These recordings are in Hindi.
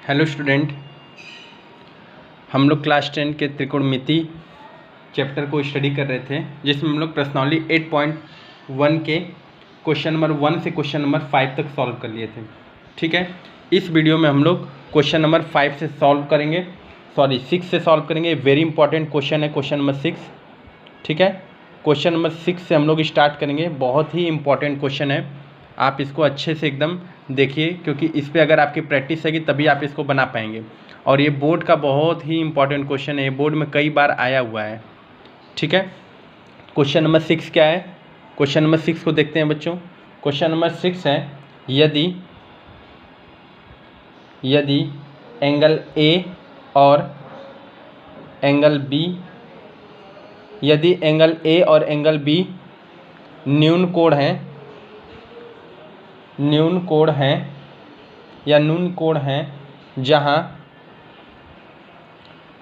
हेलो स्टूडेंट, हम लोग क्लास 10 के त्रिकोणमिति चैप्टर को स्टडी कर रहे थे, जिसमें हम लोग प्रश्नावली 8.1 के क्वेश्चन नंबर 1 से क्वेश्चन नंबर 5 तक सॉल्व कर लिए थे। ठीक है, इस वीडियो में हम लोग क्वेश्चन नंबर 5 से सॉल्व करेंगे, 6 से सॉल्व करेंगे। वेरी इंपॉर्टेंट क्वेश्चन है क्वेश्चन नंबर 6। ठीक है, क्वेश्चन नंबर 6 से हम लोग स्टार्ट करेंगे। बहुत ही इंपॉर्टेंट क्वेश्चन है, आप इसको अच्छे से एकदम देखिए, क्योंकि इस पे अगर आपकी प्रैक्टिस रहेगी तभी आप इसको बना पाएंगे। और ये बोर्ड का बहुत ही इंपॉर्टेंट क्वेश्चन है, ये बोर्ड में कई बार आया हुआ है। ठीक है, क्वेश्चन नंबर 6 क्या है? क्वेश्चन नंबर 6 को देखते हैं बच्चों। क्वेश्चन नंबर 6 है, यदि एंगल ए और एंगल बी, यदि एंगल ए और एंगल बी न्यून कोण हैं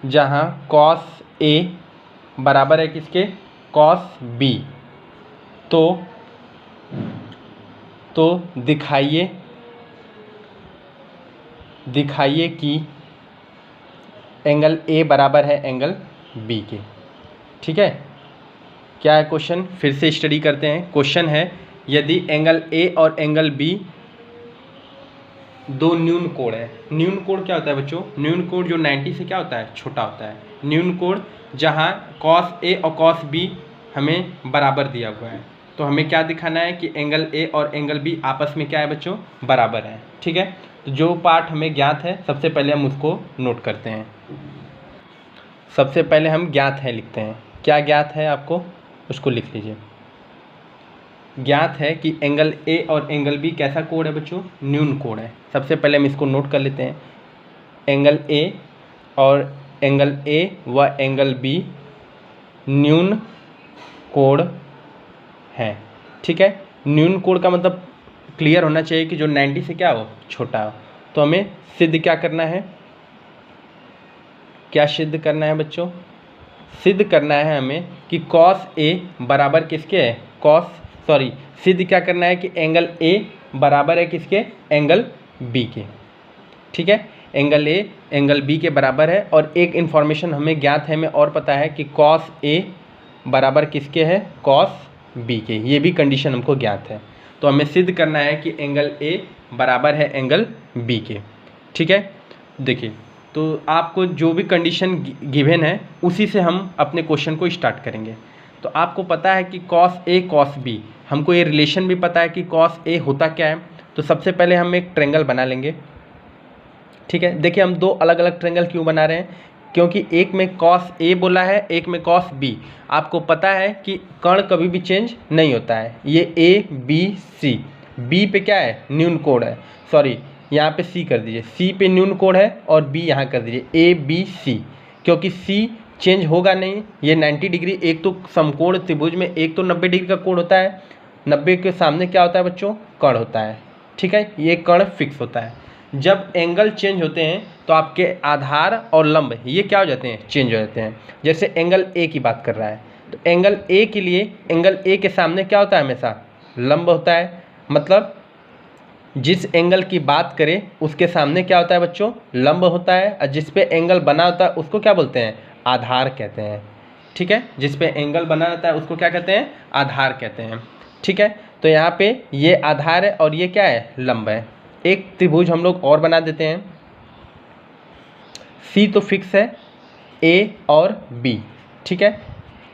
जहाँ कॉस ए बराबर है किसके? कॉस बी, तो दिखाइए कि एंगल ए बराबर है एंगल बी के। ठीक है, क्या है क्वेश्चन? फिर से स्टडी करते हैं। क्वेश्चन है, यदि एंगल ए और एंगल बी दो न्यून कोण है। न्यून कोण क्या होता है बच्चों? न्यून कोण जो 90 से क्या होता है? छोटा होता है। न्यून कोण जहाँ कॉस ए और कॉस बी हमें बराबर दिया हुआ है, तो हमें क्या दिखाना है कि एंगल ए और एंगल बी आपस में क्या है बच्चों? बराबर है। ठीक है, तो जो पार्ट हमें ज्ञात है सबसे पहले हम उसको नोट करते हैं। सबसे पहले हम ज्ञात है लिखते हैं। क्या ज्ञात है आपको? उसको लिख लीजिए। ज्ञात है कि एंगल ए और एंगल बी कैसा कोण है बच्चों? न्यून कोण है। सबसे पहले हम इसको नोट कर लेते हैं। एंगल ए व एंगल बी न्यून कोण है। ठीक है, न्यून कोण का मतलब क्लियर होना चाहिए कि जो 90 से क्या हो? छोटा हो। तो हमें सिद्ध क्या करना है? क्या सिद्ध करना है बच्चों? सिद्ध करना है हमें कि कॉस ए बराबर किसके है? सिद्ध क्या करना है कि एंगल ए बराबर है किसके? एंगल बी के। ठीक है, एंगल ए एंगल बी के बराबर है। और एक इन्फॉर्मेशन हमें ज्ञात है, हमें और पता है कि कॉस ए बराबर किसके है? कॉस बी के। ये भी कंडीशन हमको ज्ञात है। तो हमें सिद्ध करना है कि एंगल ए बराबर है एंगल बी के। ठीक है, देखिए, तो आपको जो भी कंडीशन गिवन है उसी से हम अपने क्वेश्चन को स्टार्ट करेंगे। तो आपको पता है कि कॉस ए कॉस बी, हमको ये रिलेशन भी पता है कि कॉस ए होता क्या है। तो सबसे पहले हम एक ट्रायंगल बना लेंगे। ठीक है, देखिए हम दो अलग अलग ट्रायंगल क्यों बना रहे हैं? क्योंकि एक में कॉस ए बोला है, एक में कॉस बी। आपको पता है कि कर्ण कभी भी चेंज नहीं होता है। ये ए बी सी, बी पे क्या है? न्यून कोण है। यहाँ पे सी कर दीजिए, सी पे न्यून कोण है, और बी यहाँ कर दीजिए ए बी सी, क्योंकि सी चेंज होगा नहीं। ये 90 डिग्री, एक तो समकोण त्रिभुज में एक तो 90 डिग्री का कोण होता है, 90 के सामने क्या होता है बच्चों? कर्ण होता है। ठीक है, ये कर्ण फिक्स होता है। जब एंगल चेंज होते हैं तो आपके आधार और लंब ये क्या हो जाते हैं? चेंज हो जाते हैं। जैसे एंगल ए की बात कर रहा है, तो एंगल ए के लिए एंगल ए के सामने क्या होता है? हमेशा लंब होता है। मतलब जिस एंगल की बात करें उसके सामने क्या होता है बच्चों? लंब होता है। और जिस पे एंगल बना होता है उसको क्या बोलते हैं? आधार कहते हैं। ठीक है, जिस पे एंगल बना रहता है उसको क्या कहते हैं? आधार कहते हैं। ठीक है, तो यहाँ पे ये आधार है और ये क्या है? लंब है। एक त्रिभुज हम लोग और बना देते हैं। सी तो फिक्स है, ए और बी। ठीक है,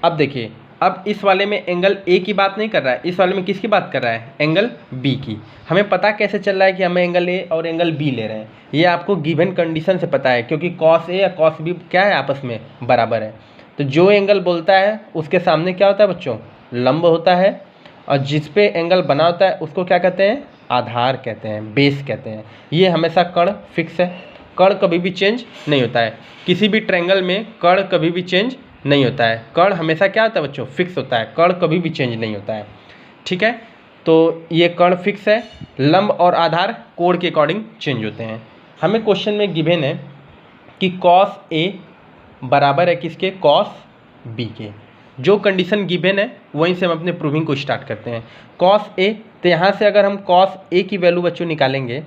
अब देखिए, अब इस वाले में एंगल ए की बात नहीं कर रहा है, इस वाले में किसकी बात कर रहा है? एंगल बी की। हमें पता कैसे चल रहा है कि हमें एंगल ए और एंगल बी ले रहे हैं? ये आपको गिवन कंडीशन से पता है, क्योंकि कॉस ए या कॉस बी क्या है? आपस में बराबर है। तो जो एंगल बोलता है उसके सामने क्या होता है बच्चों? लंब होता है। और जिस पे एंगल बना होता है उसको क्या कहते हैं? आधार कहते हैं, बेस कहते हैं। ये हमेशा कर्ण फिक्स है, कर्ण कभी भी चेंज नहीं होता है। किसी भी ट्रायंगल में कर्ण कभी भी चेंज नहीं होता है। कर्ण हमेशा क्या होता है बच्चों? फिक्स होता है, कर्ण कभी भी चेंज नहीं होता है। ठीक है, तो ये कर्ण फिक्स है। लंब और आधार कोण के अकॉर्डिंग चेंज होते हैं। हमें क्वेश्चन में गिवन है कि कॉस ए बराबर है किसके? कॉस बी के। जो कंडीशन गिवन है वहीं से हम अपने प्रूविंग को स्टार्ट करते हैं। कॉस ए, तो यहाँ से अगर हम कॉस ए की वैल्यू बच्चों निकालेंगे,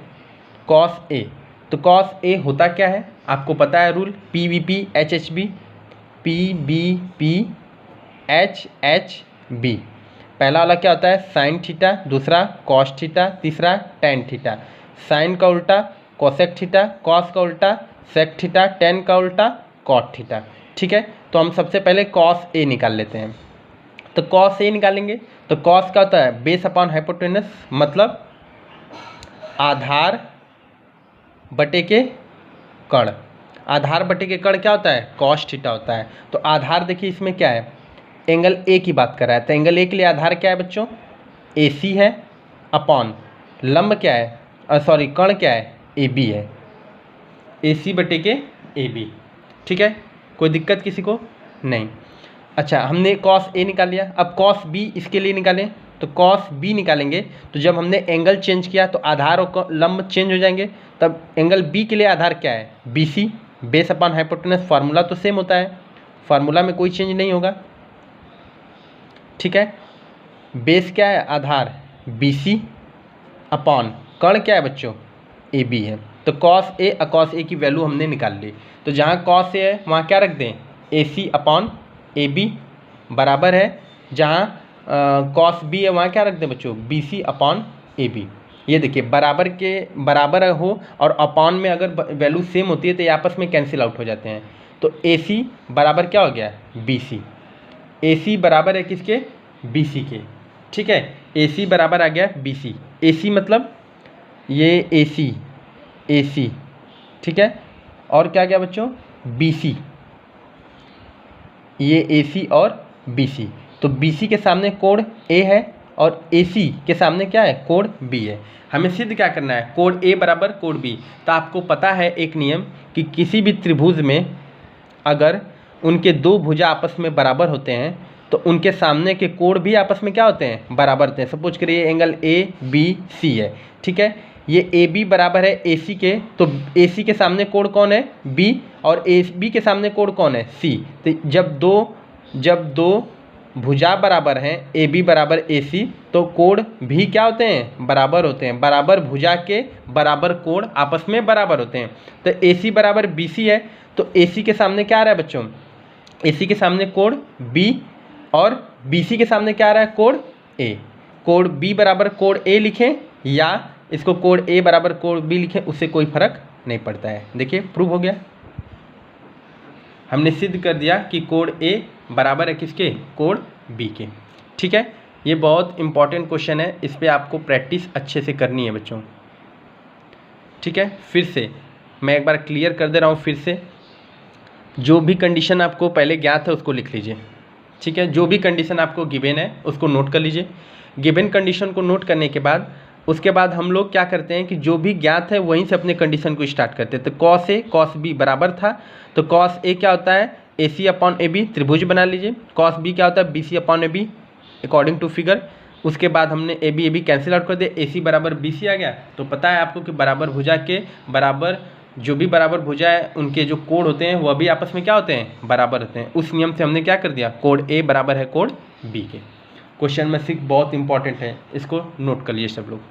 कॉस ए तो कॉस ए होता क्या है, आपको पता है rule, P V P H H B, P B P H H B. पहला वाला क्या होता है, साइन थीटा, दूसरा कॉस थीटा, तीसरा टेन थीटा। साइन का उल्टा कोसेक थीटा, कॉस का उल्टा सेक थीटा, टेन का उल्टा कॉट थीटा। ठीक है, तो हम सबसे पहले कॉस ए निकाल लेते हैं। तो कॉस ए निकालेंगे तो कॉस का होता है बेस अपॉन हाइपोटेनस, मतलब आधार बटे के कण। आधार बटे के कण क्या होता है, कॉस थीटा होता है। तो आधार देखिए इसमें क्या है, एंगल ए की बात कर रहा है, तो एंगल ए के लिए आधार क्या है बच्चों, ए सी है, अपॉन लंब क्या है, सॉरी कण क्या है, ए बी है, ए सी बटे के ए बी। ठीक है, कोई दिक्कत किसी को नहीं। अच्छा, हमने कॉस ए निकाल लिया, अब कॉस बी इसके लिए निकालें। तो कॉस बी निकालेंगे तो जब हमने एंगल चेंज किया तो आधार और लंब चेंज हो जाएंगे। तब एंगल बी के लिए आधार क्या है, B C, base upon hypotenuse, formula तो सेम होता है, फार्मूला में कोई चेंज नहीं होगा। ठीक है, बेस क्या है, आधार बी सी, अपॉन कण क्या है बच्चों, ए बी है। तो कॉस ए और कॉस ए की वैल्यू हमने निकाल ली। तो जहाँ कॉस ए है वहाँ क्या रख दें, ए सी अपॉन ए बी, बराबर है जहाँ कॉस बी है वहाँ क्या रख दें बच्चों, B C upon A B. ये देखिए बराबर के बराबर हो और अपॉन में अगर वैल्यू सेम होती है तो ये आपस में कैंसिल आउट हो जाते हैं। तो ए सी बराबर क्या हो गया, बी सी। ए सी बराबर है किसके, बी सी के। ठीक है, ए सी बराबर आ गया बी सी। ए सी मतलब ये ए सी, ठीक है, और क्या गया बच्चों, बी सी, ये ए सी और बी सी। तो बी सी के सामने कोण ए है और ए सी के सामने क्या है, कोण बी है। हमें सिद्ध क्या करना है, कोण ए बराबर कोण बी। तो आपको पता है एक नियम कि किसी भी त्रिभुज में अगर उनके दो भुजा आपस में बराबर होते हैं तो उनके सामने के कोण भी आपस में क्या होते हैं, बराबर होते हैं। सपोज करिए एंगल ए बी सी है, ठीक है, ये ए बी बराबर है ए सी के, तो ए सी के सामने कोण कौन है, बी, और ए बी के सामने कोण कौन है, सी। तो जब दो भुजा बराबर हैं, ए बी बराबर ए सी, तो कोण भी क्या होते हैं, बराबर होते हैं। बराबर भुजा के बराबर कोण आपस में बराबर होते हैं। तो ए सी बराबर बी सी है, तो ए सी के सामने क्या आ रहा है बच्चों, ए सी के सामने कोण बी, और बी सी के सामने क्या आ रहा है, कोण ए। कोण बी बराबर कोण ए लिखें या इसको कोण ए बराबर कोण बी लिखें, उससे कोई फर्क नहीं पड़ता है। देखिए प्रूव हो गया, हमने सिद्ध कर दिया कि कोण ए बराबर है किसके, कोण बी के। ठीक है, ये बहुत इंपॉर्टेंट क्वेश्चन है, इस पर आपको प्रैक्टिस अच्छे से करनी है बच्चों। ठीक है, फिर से मैं एक बार क्लियर कर दे रहा हूँ, फिर से जो भी कंडीशन आपको पहले ज्ञात है उसको लिख लीजिए। ठीक है, जो भी कंडीशन आपको गिवन है उसको नोट कर लीजिए। गिवन कंडीशन को नोट करने के बाद उसके बाद हम लोग क्या करते हैं कि जो भी ज्ञात है वहीं से अपने कंडीशन को स्टार्ट करते हैं। तो कॉस ए कॉस बी बराबर था, तो कॉस ए क्या होता है, ए सी अपॉन ए बी, त्रिभुज बना लीजिए। कॉस बी क्या होता है, B C upon A B according to figure. उसके बाद हमने ए बी कैंसिल आउट कर दिया, ए सी बराबर बी सी आ गया। तो पता है आपको कि बराबर भुजा के बराबर जो भी बराबर भुजा है उनके जो कोण होते हैं वह भी आपस में क्या होते हैं, बराबर होते हैं। उस नियम से हमने क्या कर दिया, कोण ए बराबर है कोण बी के। क्वेश्चन में 6 बहुत इंपॉर्टेंट है, इसको नोट कर लिए सब लोग।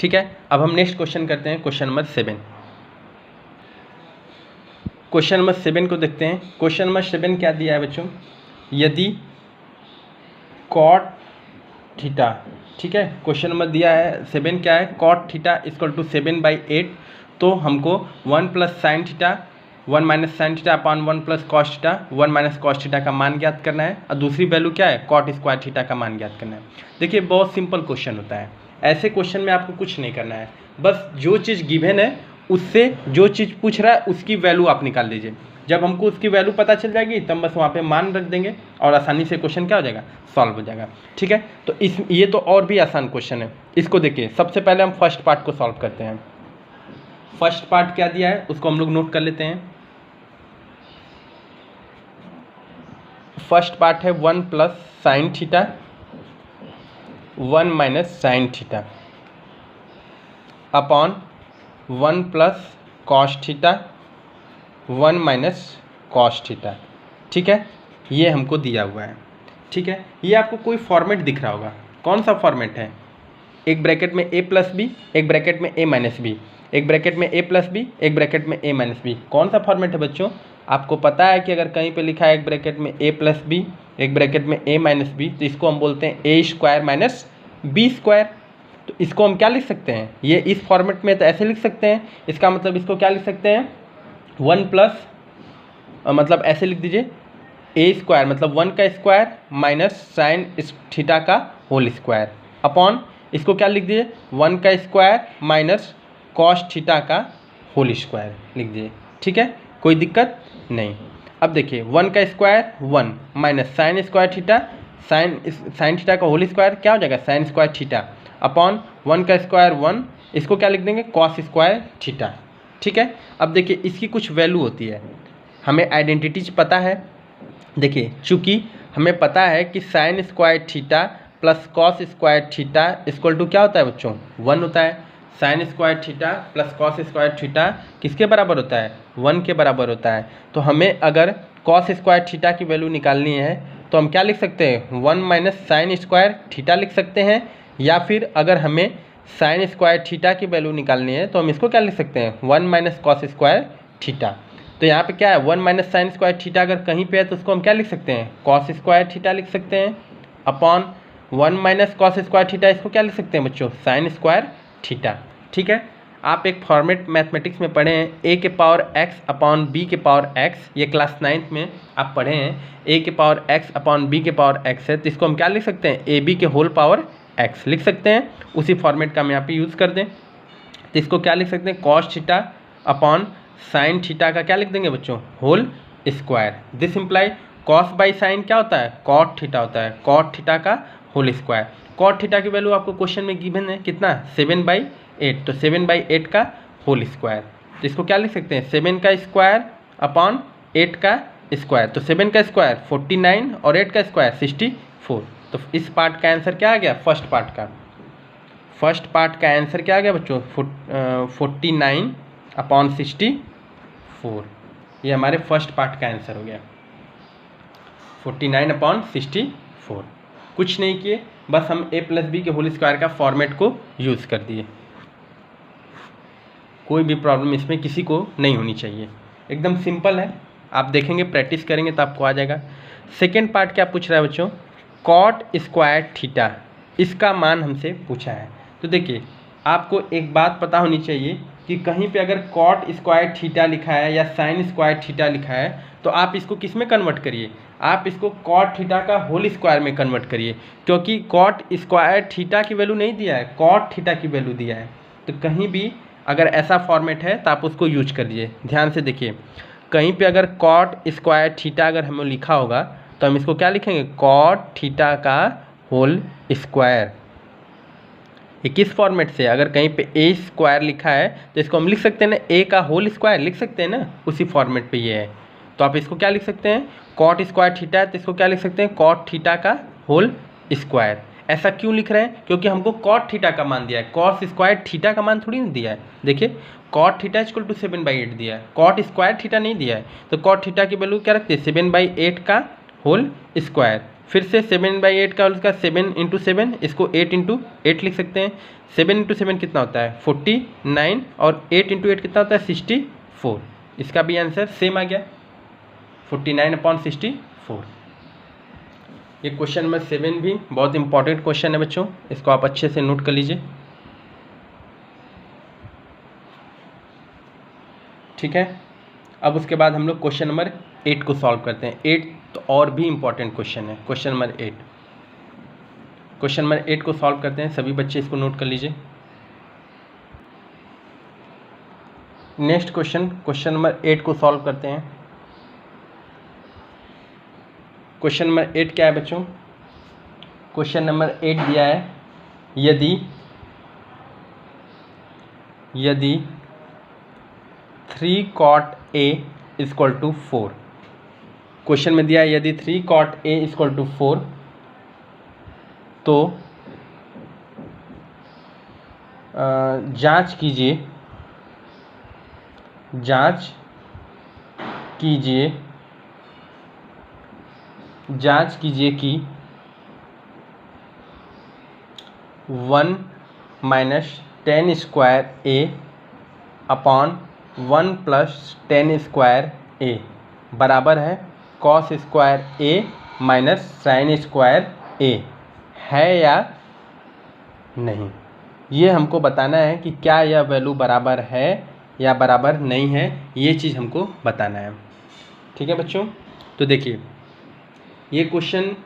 ठीक है, अब हम नेक्स्ट क्वेश्चन करते हैं, क्वेश्चन नंबर 7। क्वेश्चन नंबर 7 को देखते हैं। क्वेश्चन नंबर 7 क्या दिया है बच्चों, यदि कॉट थीटा, ठीक है, क्वेश्चन नंबर दिया है 7 क्या है, कॉट थीटा इक्वल टू 7/8, तो हमको 1 plus sine theta 1 minus sine theta upon 1 plus cos theta 1 minus cos theta का मान ज्ञात करना है, और दूसरी वैल्यू क्या है, कॉट स्क्वायर थीटा का मान ज्ञात करना है। देखिए बहुत सिंपल क्वेश्चन होता है, ऐसे क्वेश्चन में आपको कुछ नहीं करना है, बस जो चीज़ गिवन है उससे जो चीज़ पूछ रहा है उसकी वैल्यू आप निकाल लीजिए। जब हमको उसकी वैल्यू पता चल जाएगी तब बस वहाँ पे मान रख देंगे और आसानी से क्वेश्चन क्या हो जाएगा, सॉल्व हो जाएगा। ठीक है, तो ये तो और भी आसान क्वेश्चन है। इसको देखिए, सबसे पहले हम फर्स्ट पार्ट को सॉल्व करते हैं। फर्स्ट पार्ट क्या दिया है उसको हम लोग नोट कर लेते हैं। फर्स्ट पार्ट है 1 plus sine theta 1 minus sine theta upon 1 plus cos theta 1 minus cos theta. ठीक है, ये हमको दिया हुआ है। ठीक है, ये आपको कोई फॉर्मेट दिख रहा होगा, कौन सा फॉर्मेट है, एक ब्रैकेट में a प्लस बी, एक ब्रैकेट में a माइनस बी, एक ब्रैकेट में a प्लस बी, एक ब्रैकेट में a माइनस बी। कौन सा फॉर्मेट है बच्चों? आपको पता है कि अगर कहीं पे लिखा है एक ब्रैकेट में a प्लस बी, एक ब्रैकेट में a माइनस बी, तो इसको हम बोलते हैं a square minus B square. तो इसको हम क्या लिख सकते हैं? ये इस फॉर्मेट में तो ऐसे लिख सकते हैं, इसका मतलब इसको क्या लिख सकते हैं? 1 प्लस मतलब ऐसे लिख दीजिए a स्क्वायर मतलब 1 का स्क्वायर माइनस साइन थीटा का होल स्क्वायर अपॉन इसको क्या लिख दीजिए? 1 का स्क्वायर माइनस कॉस थीटा का होल स्क्वायर लिख दीजिए। ठीक है, कोई दिक्कत नहीं। अब देखिए 1 का square 1 minus sign square theta, sign theta का होल स्क्वायर क्या हो जाएगा? साइन स्क्वायर थीटा अपॉन 1 का स्क्वायर 1, इसको क्या लिख देंगे? Cos square theta. ठीक है, अब देखिए इसकी कुछ वैल्यू होती है, हमें आइडेंटिटीज पता है। देखिए चूँकि हमें पता है कि sine square theta plus cos square theta equal to क्या होता है बच्चों? 1 होता है। Sine square theta plus cos square theta किसके बराबर होता है? 1 के बराबर होता है। तो हमें अगर कॉस स्क्वायर थीटा की वैल्यू निकालनी है तो हम क्या लिख सकते हैं? 1 माइनस साइन स्क्वायर थीटा लिख सकते हैं, या फिर अगर हमें साइन स्क्वायर थीटा की वैल्यू निकालनी है तो हम इसको क्या लिख सकते हैं? 1 माइनस कॉस स्क्वायर थीटा। तो यहाँ पे क्या है? 1 माइनस साइन स्क्वायर थीटा अगर कहीं पे है तो उसको हम क्या लिख सकते हैं? कॉस स्क्वायर थीटा लिख सकते हैं upon 1 minus cos square theta, इसको क्या लिख सकते हैं बच्चों? Sign square theta. ठीक है, आप एक फॉर्मेट मैथमेटिक्स में पढ़े हैं a के पावर x अपॉन b के पावर x, ये क्लास 9th में आप पढ़े हैं a के पावर x अपॉन b के पावर x है, तो इसको हम क्या लिख सकते हैं? ab के होल पावर x लिख सकते हैं। उसी फॉर्मेट का हम यहाँ पे यूज़ कर दें तो इसको क्या लिख सकते हैं? Cos theta upon sine theta का क्या लिख देंगे बच्चों? Whole square. This imply cos by sine क्या होता है? कॉट थीटा होता है, कॉट थीटा का होल स्क्वायर। कॉट थीटा की वैल्यू आपको क्वेश्चन में गिवन है कितना? 7/8, तो 7/8 का होल स्क्वायर। तो इसको क्या लिख सकते हैं? 7 का स्क्वायर अपॉन 8 का स्क्वायर, तो 7 का स्क्वायर 49 और 8 का स्क्वायर 64। तो इस पार्ट का आंसर क्या आ गया? फर्स्ट पार्ट का आंसर क्या आ गया बच्चों? 49 अपॉन 64। ये हमारे फर्स्ट पार्ट का आंसर हो गया, 49 अपॉन 64। कुछ नहीं किए, बस हम a प्लस बी के होल स्क्वायर का फॉर्मेट को यूज़ कर दिए। कोई भी प्रॉब्लम इसमें किसी को नहीं होनी चाहिए, एकदम सिंपल है। आप देखेंगे, प्रैक्टिस करेंगे तो आपको आ जाएगा। सेकेंड पार्ट क्या पूछ रहा है बच्चों? कॉट स्क्वायर थीटा, इसका मान हमसे पूछा है। तो देखिए आपको एक बात पता होनी चाहिए कि कहीं पे अगर कॉट स्क्वायर थीटा लिखा है या साइन स्क्वायर थीटा लिखा है तो आप इसको किस में कन्वर्ट करिए? आप इसको कॉट थीटा का होल स्क्वायर में कन्वर्ट करिए, क्योंकि कॉट स्क्वायर थीटा की वैल्यू नहीं दिया है, कॉट थीटा की वैल्यू दिया है। तो कहीं भी अगर ऐसा फॉर्मेट है तो आप उसको यूज करिए। ध्यान से देखिए, कहीं पे अगर कॉट स्क्वायर थीटा अगर हमें लिखा होगा तो हम इसको क्या लिखेंगे? कॉट थीटा का होल स्क्वायर। ये किस फॉर्मेट से? अगर कहीं पे ए स्क्वायर लिखा है तो इसको हम लिख सकते हैं ना, ए का होल स्क्वायर लिख सकते हैं ना, उसी फॉर्मेट पे ये है। तो आप इसको क्या लिख सकते हैं? कॉट स्क्वायर थीटा है तो इसको क्या लिख सकते हैं? कॉट थीटा का होल स्क्वायर। ऐसा क्यों लिख रहे हैं? क्योंकि हमको कॉट थीटा का मान दिया है, कॉस स्क्वायर थीटा का मान थोड़ी ना दिया है। देखिए कॉट थीटा इक्वल टू 7/8 दिया है, कॉट स्क्वायर थीटा नहीं दिया है। तो कॉट थीटा की वैल्यू क्या रखते हैं? 7/8 का होल स्क्वायर। फिर से 7/8 का उसका 7 × 7, इसको 8 × 8 लिख सकते हैं। 7 × 7 कितना होता है? 49 और 8 × 8 कितना होता है? 64। इसका भी आंसर सेम आ गया, 49/64। ये क्वेश्चन नंबर 7 भी बहुत इंपॉर्टेंट क्वेश्चन है बच्चों, इसको आप अच्छे से नोट कर लीजिए। ठीक है, अब उसके बाद हम लोग क्वेश्चन नंबर 8 को सॉल्व करते हैं। 8 तो और भी इंपॉर्टेंट क्वेश्चन है, क्वेश्चन नंबर 8। क्वेश्चन नंबर 8 को सॉल्व करते हैं, सभी बच्चे इसको नोट कर लीजिए। नेक्स्ट क्वेश्चन नंबर 8 को सॉल्व करते हैं। क्वेश्चन नंबर 8 क्या है बच्चों? क्वेश्चन नंबर 8 दिया है, यदि 3 cot A = 4। क्वेश्चन में दिया है यदि 3 cot A = 4 तो जांच कीजिए कि 1 माइनस टेन स्क्वायर ए अपॉन 1 प्लस टेन स्क्वायर ए बराबर है कॉस स्क्वायर ए माइनस साइन स्क्वायर ए, है या नहीं। ये हमको बताना है कि क्या यह वैल्यू बराबर है या बराबर नहीं है, ये चीज़ हमको बताना है। ठीक है बच्चों, तो देखिए ये क्वेश्चन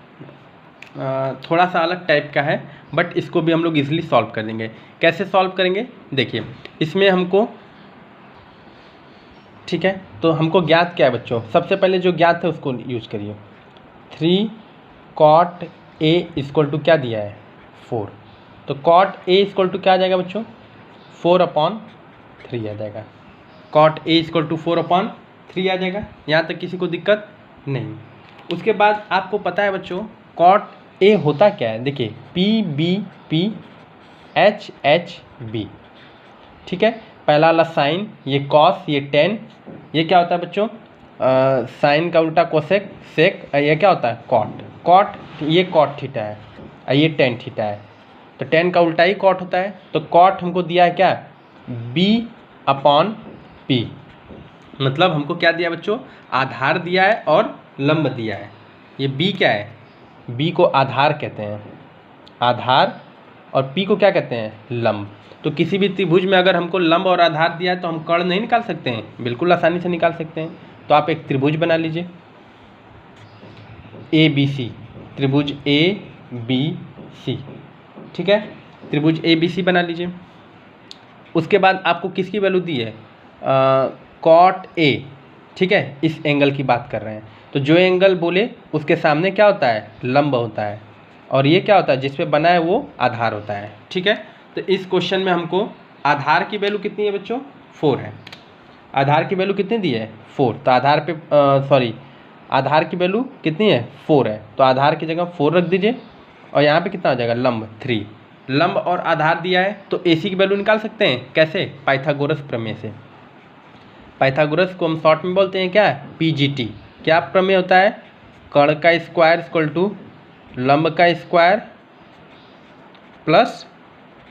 थोड़ा सा अलग टाइप का है, बट इसको भी हम लोग इजीली सॉल्व कर देंगे। कैसे सॉल्व करेंगे, देखिए इसमें हमको, ठीक है, तो हमको ज्ञात क्या है बच्चों, सबसे पहले जो ज्ञात है उसको यूज करिए। 3 cot a इक्वल टू क्या दिया है 4, तो cot a इक्वल टू क्या आ जाएगा बच्चों 4/3 आ जाएगा। cot a इक्वल टू 4/3 आ जाएगा, यहाँ तक किसी को दिक्कत नहीं। उसके बाद आपको पता है बच्चों cot a होता क्या है, देखिए p h h b, ठीक है, पहला वाला साइन, ये कॉस, ये टेन, ये क्या होता है बच्चों साइन का उल्टा कोसेक, सेक, ये क्या होता है कॉट, ये कॉट थीटा है और ये टेन थीटा है, तो टेन का उल्टा ही कॉट होता है। तो कॉट हमको दिया है क्या b/p, मतलब हमको क्या दिया बच्चों आधार दिया है और लंब दिया है। ये b क्या है, b को आधार कहते हैं, आधार, और p को क्या कहते हैं लंब। तो किसी भी त्रिभुज में अगर हमको लंब और आधार दिया है तो हम कर्ण नहीं निकाल सकते हैं, बिल्कुल आसानी से निकाल सकते हैं। तो आप एक त्रिभुज बना लीजिए ABC, त्रिभुज ABC, ठीक है, त्रिभुज ABC बना लीजिए। उसके बाद आपको किसकी वैल्यू दी है cot A, ठीक है, इस एंगल की बात कर रहे हैं, तो जो एंगल बोले उसके सामने क्या होता है लंब होता है, और ये क्या होता है जिस पे बना है वो आधार होता है। ठीक है, तो इस क्वेश्चन में हमको आधार की वैल्यू कितनी है बच्चों 4 है, आधार की वैल्यू कितनी दी है 4, तो आधार पे आधार की वैल्यू कितनी है 4 है, तो आधार की जगह 4 रख दीजिए, और यहाँ पे कितना हो जाएगा लंब 3, लंब और आधार दिया है तो AC की वैल्यू निकाल सकते हैं कैसे, पाइथागोरस प्रमेय से। पाइथागोरस को हम शॉर्ट में बोलते हैं क्या PGT, क्या प्रमेय होता है, कर्ण का स्क्वायर इक्वल टू लंब का स्क्वायर प्लस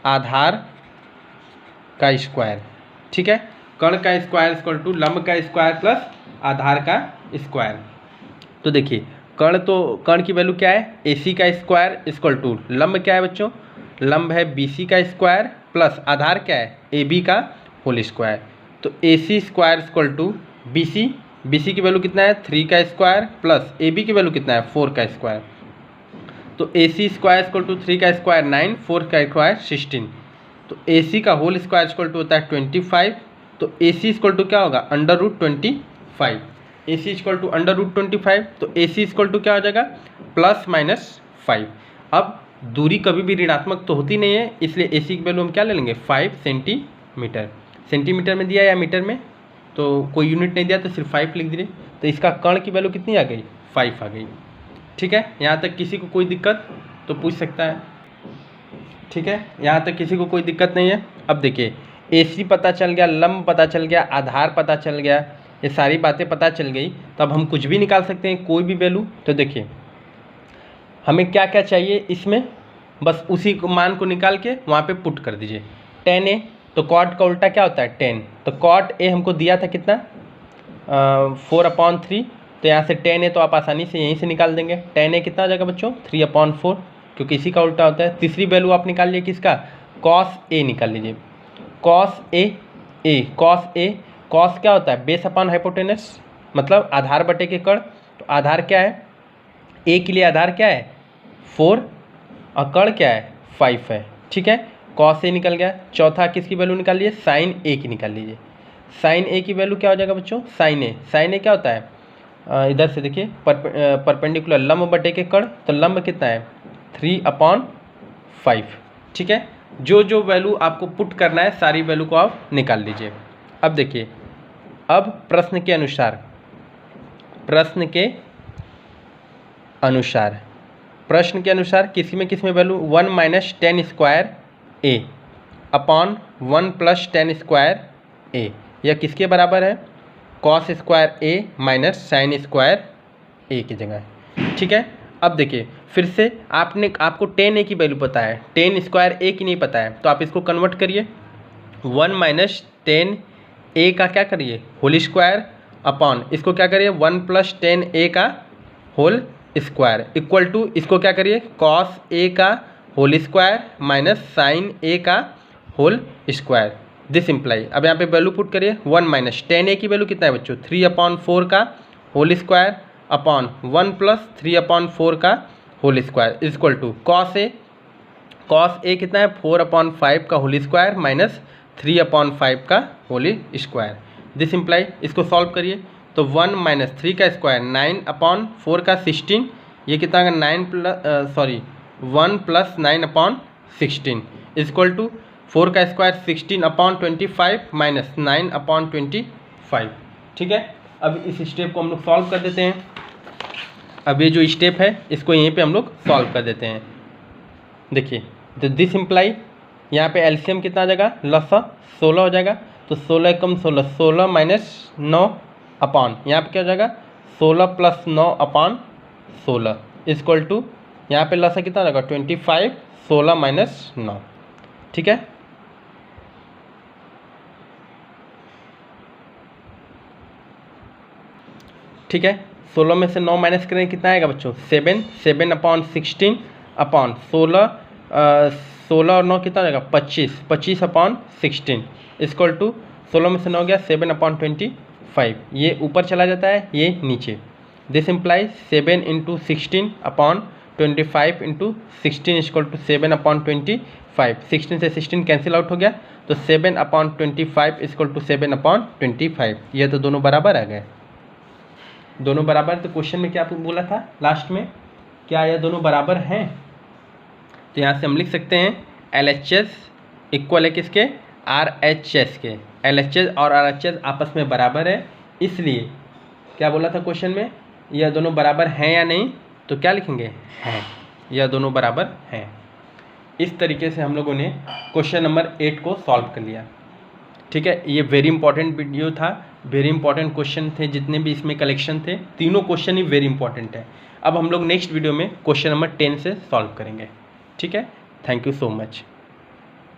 आधार का स्क्वायर, ठीक है, कर्ण का स्क्वायर इक्वल टू लंब का स्क्वायर प्लस आधार का स्क्वायर। तो देखिए कर्ण की वैल्यू क्या है AC का स्क्वायर इक्वल टू लंब क्या है बच्चों, लंब है BC का स्क्वायर प्लस आधार क्या है AB का होल स्क्वायर, तो AC square equal to BC की वैल्यू कितना है 3 का स्क्वायर प्लस AB की वैल्यू कितना है 4 का स्क्वायर, तो AC स्क्वायर इक्वल टू 3 का स्क्वायर 9, 4 का स्क्वायर 16, तो AC का होल स्क्वायर इक्वल टू होता है 25, तो AC इक्वल टू क्या होगा √25, AC इक्वल टू √25, तो AC इक्वल टू क्या हो जाएगा ±5। अब दूरी कभी भी ऋणात्मक तो होती नहीं है, इसलिए AC की वैल्यू हम क्या ले लेंगे 5 सेंटीमीटर, सेंटीमीटर में दिया या मीटर में, तो कोई यूनिट नहीं दिया तो सिर्फ 5 लिख दीजिए, तो इसका कर्ण की वैल्यू कितनी आ गई 5 आ गई। ठीक है, यहाँ तक किसी को कोई दिक्कत तो पूछ सकता है, ठीक है, यहाँ तक किसी को कोई दिक्कत नहीं है। अब देखिए AC पता चल गया, लंब पता चल गया, आधार पता चल गया, ये सारी बातें पता चल गई, तब हम कुछ भी निकाल सकते हैं कोई भी वैल्यू। तो देखिए हमें क्या क्या चाहिए इसमें, बस उसी मान को निकाल के वहाँ पे पुट कर दीजिए। tan A, तो cot का उल्टा क्या होता है 10, तो cot A हमको दिया था कितना 4/3, तो यहाँ से tan A तो आप आसानी से यहीं से निकाल देंगे, tan A कितना आ जाएगा बच्चों 3/4, क्योंकि इसी का उल्टा होता है। तीसरी वैल्यू आप निकाल लीजिए किसका cos A निकाल लीजिए, cos क्या होता है बेस अपॉन हाइपोटेनस, मतलब आधार बटे के कर्ण, तो आधार क्या है A के लिए आधार क्या है 4 और कर्ण क्या है 5 है। ठीक है, cos A निकल गया। चौथा किसकी वैल्यू निकाल लीजिए sin A की निकाल लीजिए, sin A की वैल्यू क्या हो जाएगा बच्चों sin A क्या होता है इधर से देखिए परपेंडिकुलर लंब बटे के कर्ण, तो लंब कितना है 3/5। ठीक है, जो वैल्यू आपको पुट करना है सारी वैल्यू को आप निकाल लीजिए। अब देखिए अब प्रश्न के अनुसार किसी में value 1 - 10 square A upon 1 + 10 square A, यह किसके बराबर है cos square A minus sine square A की जगह। ठीक है, अब देखिए फिर से आपको 10a की वैल्यू पता है, 10 स्क्वायर a की नहीं पता है, तो आप इसको कन्वर्ट करिए। 1 माइनस 10a का क्या करिए होल स्क्वायर अपॉन इसको क्या करिए 1 प्लस 10a का होल स्क्वायर इक्वल टू इसको क्या करिए कॉस a का whole square minus sine a का होल स्क्वायर। दिस इम्प्लाई, अब यहाँ पे वैल्यू पुट करिए 1 माइनस 10a की वैल्यू कितना है बच्चों 3/4 का होल स्क्वायर अपॉन 1 प्लस 3/4 का whole square equal to cos A कितना है 4/5 का होल स्क्वायर माइनस 3/5 का होल स्क्वायर। दिस इम्प्लाई, इसको सॉल्व करिए तो 1 माइनस 3 का स्क्वायर 9/4 का 16, ये कितना होगा 1 प्लस 9/16 इक्वल टू 4 का स्क्वायर 16/25 माइनस 9/25। ठीक है, अब इस स्टेप को हम लोग सॉल्व कर देते हैं। अब ये जो स्टेप है इसको यहीं पे हम लोग सॉल्व कर देते हैं। देखिए तो दिस इम्प्लाई यहाँ पे एलसीएम कितना आ जाएगा लसा 16 हो जाएगा, तो 16 कम 16 16 माइनस 9 अपॉन यहाँ पे क्या हो जाएगा 16 प्लस 9 अपॉन 16 इक्वल टू यहाँ पे लसा कितना हो जाएगा 25 16 माइनस 9। ठीक है, ठीक है 16 में से 9 माइनस करेंगे कितना आएगा बच्चों 7/16 अपॉन 16 और 9 कितना हो जाएगा 25/16 इक्वल टू 16 में से 9 गया 7/25, ये ऊपर चला जाता है ये नीचे। This imply 7 × 16 upon 25 × 16 equal to 7/25। 16 से 16 कैंसिल आउट हो गया तो 7/25 इक्वल टू 7/25। ये तो दोनों बराबर आ गए, दोनों बराबर। तो क्वेश्चन में क्या बोला था लास्ट में, क्या यह दोनों बराबर हैं? तो यहाँ से हम लिख सकते हैं LHS इक्वल है किसके RHS के। LHS और RHS आपस में बराबर है, इसलिए क्या बोला था क्वेश्चन में यह दोनों बराबर हैं या नहीं, तो क्या लिखेंगे हैं, यह दोनों बराबर हैं। इस तरीके से हम लोगों ने क्वेश्चन नंबर 8 को सॉल्व कर लिया। ठीक है, ये वेरी इंपॉर्टेंट वीडियो था, वेरी इंपॉर्टेंट क्वेश्चन थे, जितने भी इसमें कलेक्शन थे तीनों क्वेश्चन ही वेरी इंपॉर्टेंट है। अब हम लोग नेक्स्ट वीडियो में क्वेश्चन नंबर 10 से सॉल्व करेंगे। ठीक है, थैंक यू सो मच।